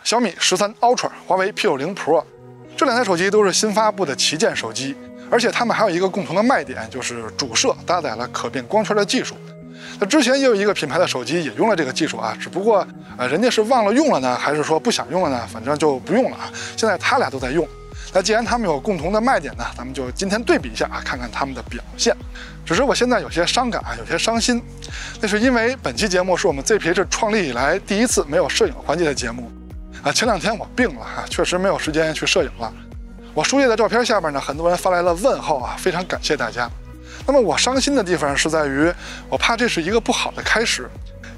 小米13 Ultra、华为 P60 Pro， 这两台手机都是新发布的旗舰手机，而且它们还有一个共同的卖点，就是主摄搭载了可变光圈的技术。那之前也有一个品牌的手机也用了这个技术啊，只不过人家是忘了用了呢，还是说不想用了呢？反正就不用了啊。现在他俩都在用。那既然他们有共同的卖点呢，咱们就今天对比一下啊，看看他们的表现。只是我现在有些伤感啊，有些伤心，那是因为本期节目是我们 ZPH 创立以来第一次没有摄影环节的节目啊。前2天我病了啊，确实没有时间去摄影了。我输液的照片下边呢，很多人发来了问候啊，非常感谢大家。那么我伤心的地方是在于，我怕这是一个不好的开始，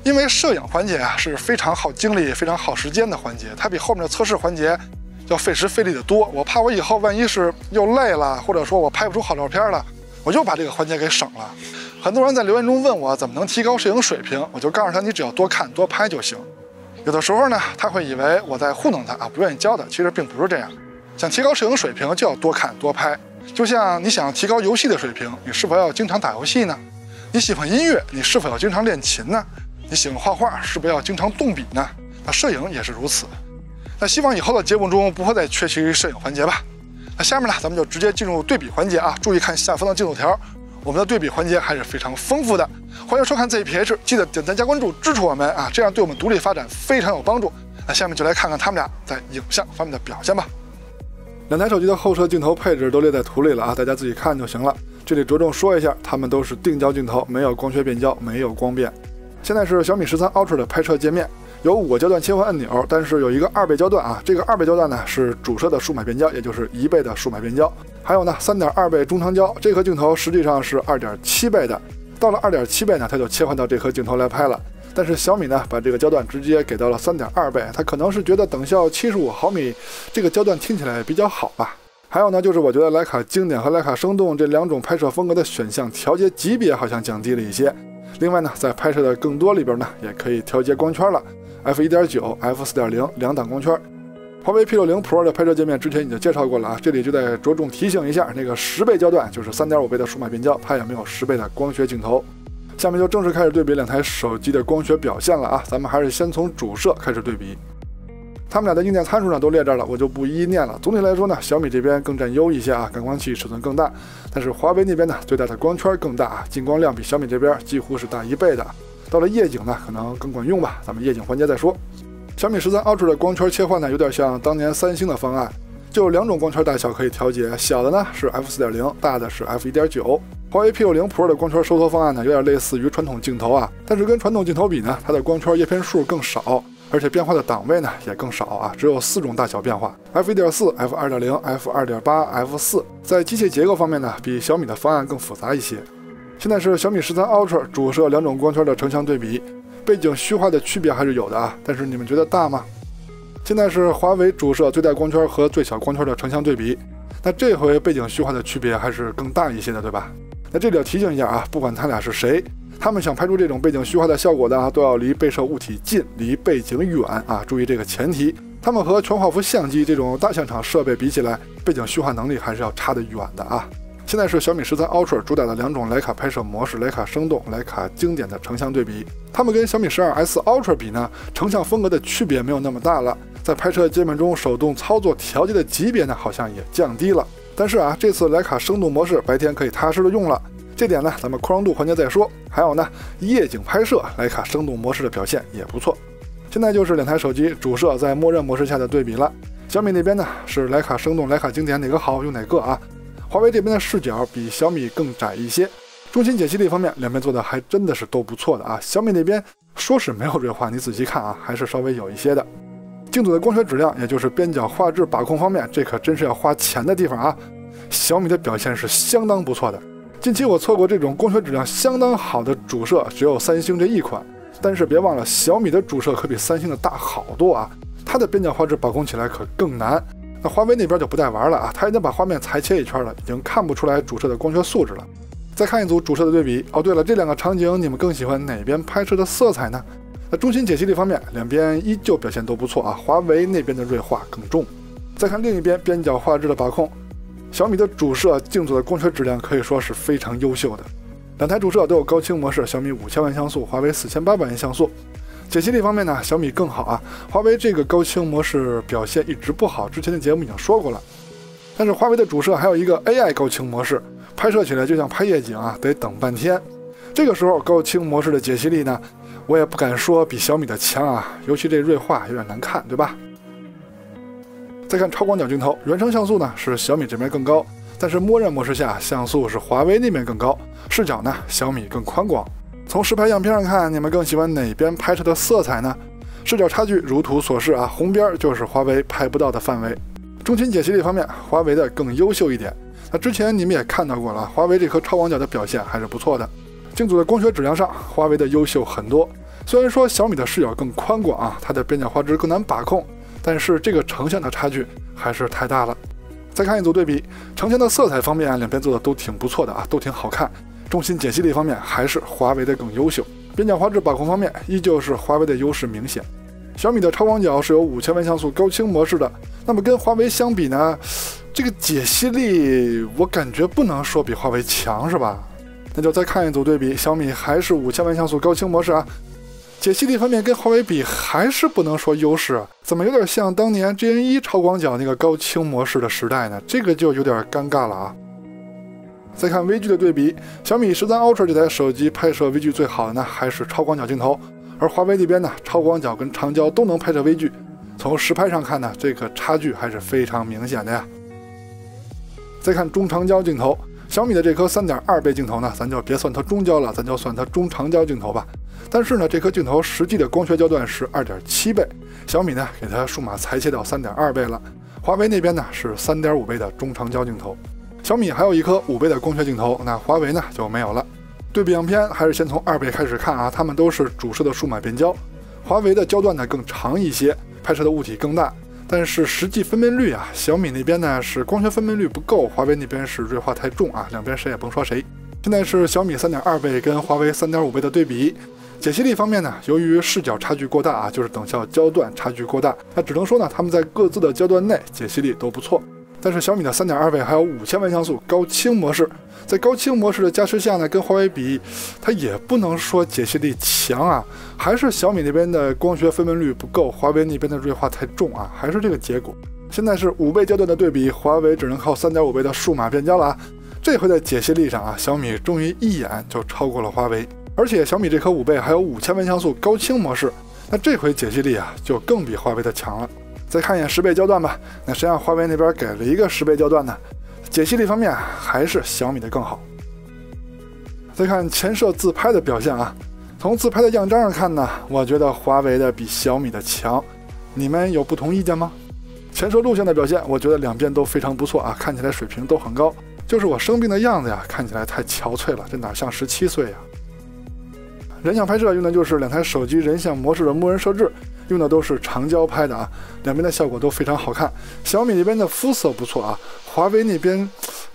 因为摄影环节啊是非常耗精力、非常耗时间的环节，它比后面的测试环节要费时费力的多。我怕我以后万一是又累了，或者说我拍不出好照片了，我就把这个环节给省了。很多人在留言中问我怎么能提高摄影水平，我就告诉他，你只要多看多拍就行。有的时候呢，他会以为我在糊弄他啊，不愿意教他，其实并不是这样。想提高摄影水平，就要多看多拍。就像你想提高游戏的水平，你是否要经常打游戏呢？你喜欢音乐，你是否要经常练琴呢？你喜欢画画，是否要经常动笔呢？那摄影也是如此。那希望以后的节目中不会再缺席摄影环节吧。那下面呢，咱们就直接进入对比环节啊！注意看下方的进度条，我们的对比环节还是非常丰富的。欢迎收看 ZPH， 记得点赞加关注支持我们啊，这样对我们独立发展非常有帮助。那下面就来看看他们俩在影像方面的表现吧。两台手机的后摄镜头配置都列在图里了啊，大家自己看就行了。这里着重说一下，它们都是定焦镜头，没有光学变焦，没有光变。现在是小米13 Ultra 的拍摄界面，有5个焦段切换按钮，但是有一个2倍焦段啊，这个2倍焦段呢是主摄的数码变焦，也就是1倍的数码变焦。还有呢 3.2 倍中长焦，这颗镜头实际上是 2.7 倍的，到了 2.7 倍呢，它就切换到这颗镜头来拍了。但是小米呢，把这个焦段直接给到了 3.2 倍，它可能是觉得等效75毫米这个焦段听起来比较好吧。还有呢，就是我觉得徕卡经典和徕卡生动这2种拍摄风格的选项调节级别好像降低了一些。另外呢，在拍摄的更多里边呢，也可以调节光圈了 ，f1.9、f4.0 2档光圈。华为 P60 Pro 的拍摄界面之前已经介绍过了啊，这里就得着重提醒一下，那个10倍焦段就是 3.5 倍的数码变焦，它也没有10倍的光学镜头。下面就正式开始对比两台手机的光学表现了啊，咱们还是先从主摄开始对比。他们俩的硬件参数呢都列这儿了，我就不一一念了。总体来说呢，小米这边更占优一些啊，感光器尺寸更大，但是华为那边呢最大的光圈更大啊，进光量比小米这边几乎是大1倍的。到了夜景呢，可能更管用吧，咱们夜景环节再说。小米13 Ultra 的光圈切换呢，有点像当年三星的方案，就2种光圈大小可以调节，小的呢是 f4.0， 大的是 f1.9。华为 P60 Pro 的光圈收缩方案呢，有点类似于传统镜头啊，但是跟传统镜头比呢，它的光圈叶片数更少，而且变化的档位呢也更少啊，只有4种大小变化 ：f1.4、f2.0、f2.8、f4。在机械结构方面呢，比小米的方案更复杂一些。现在是小米13 Ultra 主摄2种光圈的成像对比，背景虚化的区别还是有的啊，但是你们觉得大吗？现在是华为主摄最大光圈和最小光圈的成像对比，那这回背景虚化的区别还是更大一些的，对吧？那这里要提醒一下啊，不管他俩是谁，他们想拍出这种背景虚化的效果的都要离被摄物体近，离背景远啊，注意这个前提。他们和全画幅相机这种大现场设备比起来，背景虚化能力还是要差得远的啊。现在是小米13 Ultra 主打的2种徕卡拍摄模式，徕卡生动、徕卡经典的成像对比。它们跟小米12S Ultra 比呢，成像风格的区别没有那么大了，在拍摄界面中手动操作调节的级别呢，好像也降低了。但是啊，这次徕卡生动模式白天可以踏实的用了，这点呢，咱们扩张度环节再说。还有呢，夜景拍摄徕卡生动模式的表现也不错。现在就是两台手机主摄在默认模式下的对比了。小米那边呢是徕卡生动、徕卡经典哪个好用哪个啊？华为这边的视角比小米更窄一些，中心解析力方面两边做的还真的是都不错的啊。小米那边说是没有锐化，你仔细看啊，还是稍微有一些的。镜组的光学质量，也就是边角画质把控方面，这可真是要花钱的地方啊。小米的表现是相当不错的。近期我测过这种光学质量相当好的主摄，只有三星这一款，但是别忘了小米的主摄可比三星的大好多啊，它的边角画质把控起来可更难。那华为那边就不带玩了啊，它已经把画面裁切一圈了，已经看不出来主摄的光学素质了。再看一组主摄的对比，哦对了，这2个场景你们更喜欢哪边拍摄的色彩呢？那中心解析力方面，两边依旧表现都不错啊，华为那边的锐化更重。再看另一边边角画质的把控，小米的主摄镜组的光学质量可以说是非常优秀的。两台主摄都有高清模式，小米5000万像素，华为4800万像素。解析力方面呢，小米更好啊。华为这个高清模式表现一直不好，之前的节目已经说过了。但是华为的主摄还有一个 AI 高清模式，拍摄起来就像拍夜景啊，得等半天。这个时候高清模式的解析力呢，我也不敢说比小米的强啊，尤其这锐化有点难看，对吧？再看超广角镜头，原生像素呢是小米这边更高，但是默认模式下像素是华为那边更高，视角呢小米更宽广。从实拍样片上看，你们更喜欢哪边拍摄的色彩呢？视角差距如图所示啊，红边就是华为拍不到的范围。中清解析力方面，华为的更优秀一点。那之前你们也看到过了，华为这颗超广角的表现还是不错的。镜组的光学质量上，华为的优秀很多。虽然说小米的视角更宽广啊，它的边角画质更难把控，但是这个成像的差距还是太大了。再看一组对比，成像的色彩方面，两边做的都挺不错的啊，都挺好看。中心解析力方面还是华为的更优秀，边角画质把控方面依旧是华为的优势明显。小米的超广角是有5000万像素高清模式的，那么跟华为相比呢，这个解析力我感觉不能说比华为强是吧？那就再看一组对比，小米还是5000万像素高清模式啊，解析力方面跟华为比还是不能说优势，怎么有点像当年 GN1 超广角那个高清模式的时代呢？这个就有点尴尬了啊。再看微距的对比，小米13 Ultra 这台手机拍摄微距最好的呢还是超广角镜头，而华为这边呢超广角跟长焦都能拍摄微距，从实拍上看呢这个差距还是非常明显的呀。再看中长焦镜头，小米的这颗 3.2 倍镜头呢，咱就别算它中焦了，咱就算它中长焦镜头吧。但是呢这颗镜头实际的光学焦段是 2.7 倍，小米呢给它数码裁切到 3.2 倍了，华为那边呢是 3.5 倍的中长焦镜头。小米还有一颗5倍的光学镜头，那华为呢就没有了。对比样片还是先从2倍开始看啊，它们都是主摄的数码变焦，华为的焦段呢更长一些，拍摄的物体更大，但是实际分辨率啊，小米那边呢是光学分辨率不够，华为那边是锐化太重啊，两边谁也甭说谁。现在是小米 3.2 倍跟华为 3.5 倍的对比。解析力方面呢，由于视角差距过大啊，就是等效焦段差距过大，那只能说呢，他们在各自的焦段内解析力都不错。但是小米的 3.2 倍还有5000万像素高清模式，在高清模式的加持下呢，跟华为比，它也不能说解析力强啊，还是小米那边的光学分辨率不够，华为那边的锐化太重啊，还是这个结果。现在是5倍焦段的对比，华为只能靠 3.5 倍的数码变焦了啊。这回在解析力上啊，小米终于一眼就超过了华为，而且小米这颗5倍还有5000万像素高清模式，那这回解析力啊就更比华为的强了。再看一眼10倍焦段吧，那谁让华为那边给了一个10倍焦段呢？解析力方面还是小米的更好。再看前摄自拍的表现啊，从自拍的样张上看呢，我觉得华为的比小米的强，你们有不同意见吗？前摄录像的表现，我觉得两边都非常不错啊，看起来水平都很高，就是我生病的样子呀，看起来太憔悴了，这哪像17岁呀？人像拍摄用的就是两台手机人像模式的默认设置，用的都是长焦拍的啊，两边的效果都非常好看。小米那边的肤色不错啊，华为那边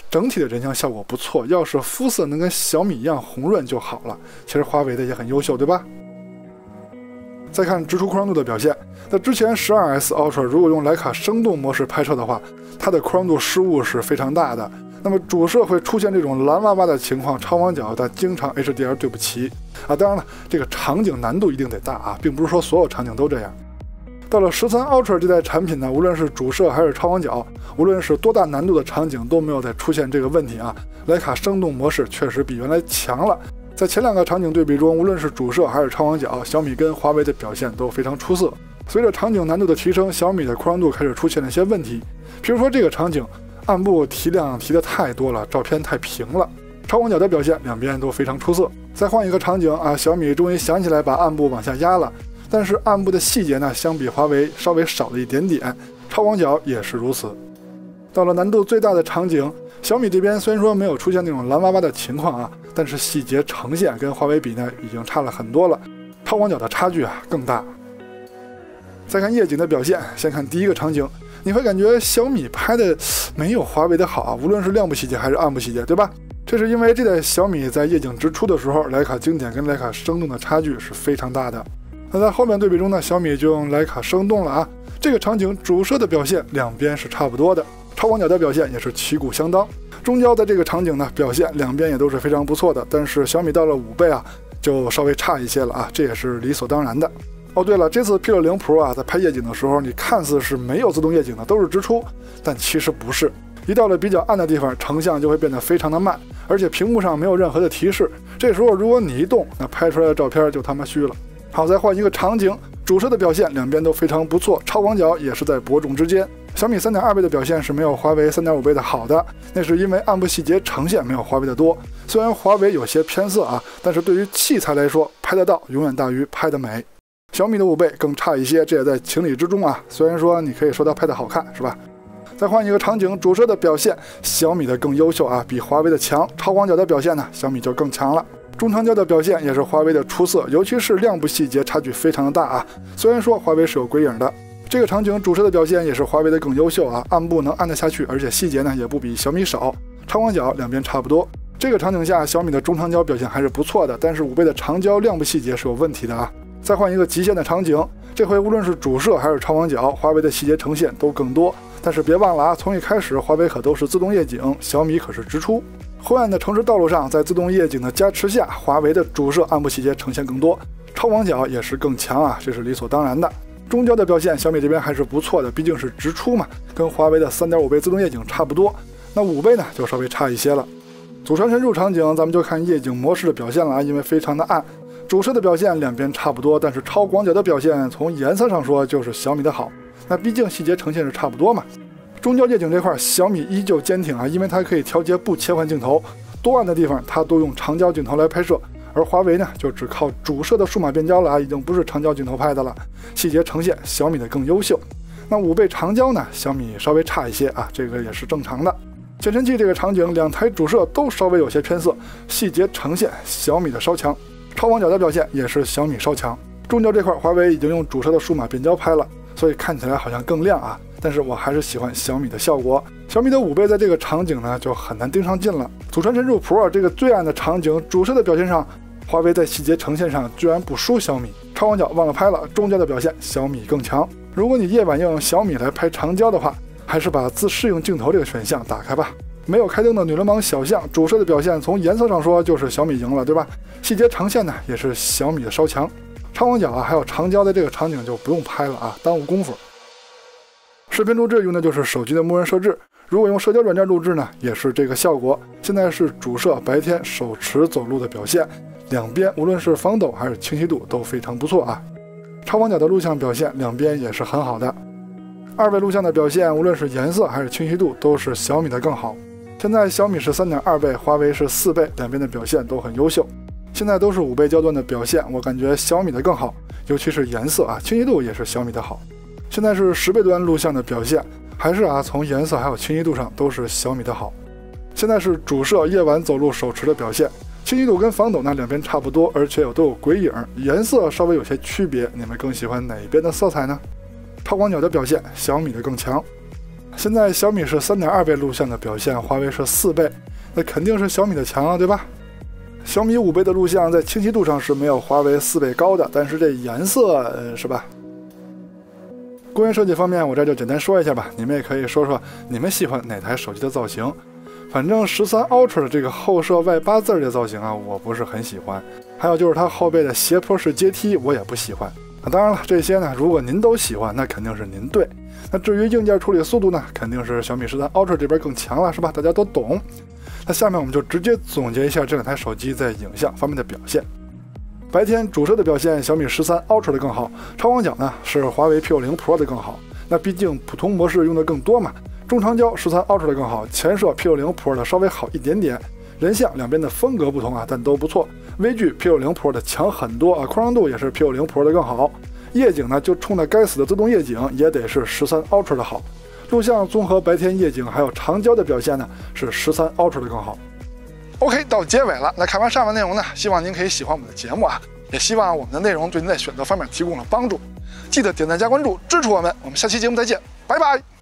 整体的人像效果不错，要是肤色能跟小米一样红润就好了。其实华为的也很优秀，对吧？再看直出扩张度的表现，在之前 12S Ultra 如果用徕卡生动模式拍摄的话，它的扩张度失误是非常大的。那么主摄会出现这种蓝娃娃的情况，超广角它经常 HDR 对不齐啊。当然了，这个场景难度一定得大啊，并不是说所有场景都这样。到了13 Ultra 这代产品呢，无论是主摄还是超广角，无论是多大难度的场景都没有再出现这个问题啊。徕卡生动模式确实比原来强了。在前两个场景对比中，无论是主摄还是超广角，小米跟华为的表现都非常出色。随着场景难度的提升，小米的扩张度开始出现了一些问题，比如说这个场景暗部提亮提的太多了，照片太平了。超广角的表现两边都非常出色。再换一个场景啊，小米终于想起来把暗部往下压了，但是暗部的细节呢，相比华为稍微少了一点点，超广角也是如此。到了难度最大的场景，小米这边虽然说没有出现那种蓝娃娃的情况啊，但是细节呈现跟华为比呢，已经差了很多了，超广角的差距啊更大。再看夜景的表现，先看第一个场景，你会感觉小米拍的没有华为的好啊，无论是亮部细节还是暗部细节，对吧？这是因为这代小米在夜景直出的时候，徕卡经典跟徕卡生动的差距是非常大的。那在后面对比中呢，小米就用徕卡生动了啊。这个场景主摄的表现两边是差不多的，超广角的表现也是旗鼓相当。中焦在这个场景呢表现两边也都是非常不错的，但是小米到了5倍啊就稍微差一些了啊，这也是理所当然的。哦，对了，这次 P60 Pro 啊，在拍夜景的时候，你看似是没有自动夜景的，都是直出，但其实不是。一到了比较暗的地方，成像就会变得非常的慢，而且屏幕上没有任何的提示。这时候如果你一动，那拍出来的照片就他妈虚了。好，再换一个场景，主摄的表现两边都非常不错，超广角也是在伯仲之间。小米3.2倍的表现是没有华为3.5倍的好的，那是因为暗部细节呈现没有华为的多。虽然华为有些偏色啊，但是对于器材来说，拍得到永远大于拍得美。小米的5倍更差一些，这也在情理之中啊。虽然说你可以说它拍得好看，是吧？再换一个场景，主摄的表现，小米的更优秀啊，比华为的强。超广角的表现呢，小米就更强了。中长焦的表现也是华为的出色，尤其是亮部细节差距非常的大啊。虽然说华为是有鬼影的，这个场景主摄的表现也是华为的更优秀啊，暗部能按得下去，而且细节呢也不比小米少。超广角两边差不多。这个场景下，小米的中长焦表现还是不错的，但是5倍的长焦亮部细节是有问题的啊。再换一个极限的场景，这回无论是主摄还是超广角，华为的细节呈现都更多。但是别忘了啊，从一开始华为可都是自动夜景，小米可是直出。昏暗的城市道路上，在自动夜景的加持下，华为的主摄暗部细节呈现更多，超广角也是更强啊，这是理所当然的。中焦的表现，小米这边还是不错的，毕竟是直出嘛，跟华为的3.5倍自动夜景差不多。那5倍呢，就稍微差一些了。祖传神入场景，咱们就看夜景模式的表现了啊，因为非常的暗。主摄的表现两边差不多，但是超广角的表现从颜色上说就是小米的好，那毕竟细节呈现是差不多嘛。中焦夜景这块小米依旧坚挺啊，因为它可以调节不切换镜头，多暗的地方它都用长焦镜头来拍摄，而华为呢就只靠主摄的数码变焦了啊，已经不是长焦镜头拍的了，细节呈现小米的更优秀。那5倍长焦呢，小米稍微差一些啊，这个也是正常的。健身器这个场景，两台主摄都稍微有些偏色，细节呈现小米的稍强。超广角的表现也是小米稍强。中焦这块华为已经用主摄的数码变焦拍了，所以看起来好像更亮啊，但是我还是喜欢小米的效果。小米的5倍在这个场景呢就很难盯上劲了。祖传神入 Pro 这个最暗的场景，主摄的表现上，华为在细节呈现上居然不输小米。超广角忘了拍了，中焦的表现小米更强。如果你夜晚要用小米来拍长焦的话，还是把自适应镜头这个选项打开吧。没有开灯的女流氓小象，主摄的表现从颜色上说就是小米赢了，对吧？细节呈现呢也是小米的稍强。超广角啊，还有长焦的这个场景就不用拍了啊，耽误功夫。视频录制用的就是手机的默认设置，如果用社交软件录制呢，也是这个效果。现在是主摄白天手持走路的表现，两边无论是防抖还是清晰度都非常不错啊。超广角的录像表现两边也是很好的。2倍录像的表现，无论是颜色还是清晰度都是小米的更好。现在小米是3.2倍，华为是4倍，两边的表现都很优秀。现在都是5倍焦段的表现，我感觉小米的更好，尤其是颜色啊，清晰度也是小米的好。现在是10倍端录像的表现，还是啊，从颜色还有清晰度上都是小米的好。现在是主摄夜晚走路手持的表现，清晰度跟防抖呢两边差不多，而且都有鬼影，颜色稍微有些区别，你们更喜欢哪一边的色彩呢？超广角的表现，小米的更强。现在小米是3.2倍录像的表现，华为是4倍，那肯定是小米的强啊，对吧？小米5倍的录像在清晰度上是没有华为4倍高的，但是这颜色是吧？工业设计方面，我这就简单说一下吧，你们也可以说说你们喜欢哪台手机的造型。反正13 Ultra 的这个后摄外八字的造型啊，我不是很喜欢。还有就是它后背的斜坡式阶梯，我也不喜欢。当然了，这些呢，如果您都喜欢，那肯定是您对。那至于硬件处理速度呢，肯定是小米13 Ultra 这边更强了，是吧？大家都懂。那下面我们就直接总结一下这两台手机在影像方面的表现。白天主摄的表现，小米13 Ultra 的更好，超广角呢是华为 P60 Pro 的更好。那毕竟普通模式用的更多嘛。中长焦13 Ultra 的更好，前摄 P60 Pro 的稍微好一点点。人像两边的风格不同啊，但都不错。微距 P60 Pro 的强很多啊，宽容度也是 P60 Pro 的更好。夜景呢，就冲着该死的自动夜景，也得是13 Ultra 的好。录像综合白天夜景还有长焦的表现呢，是13 Ultra 的更好。OK， 到结尾了。那看完上面内容呢，希望您可以喜欢我们的节目啊，也希望我们的内容对您在选择方面提供了帮助。记得点赞加关注，支持我们。我们下期节目再见，拜拜。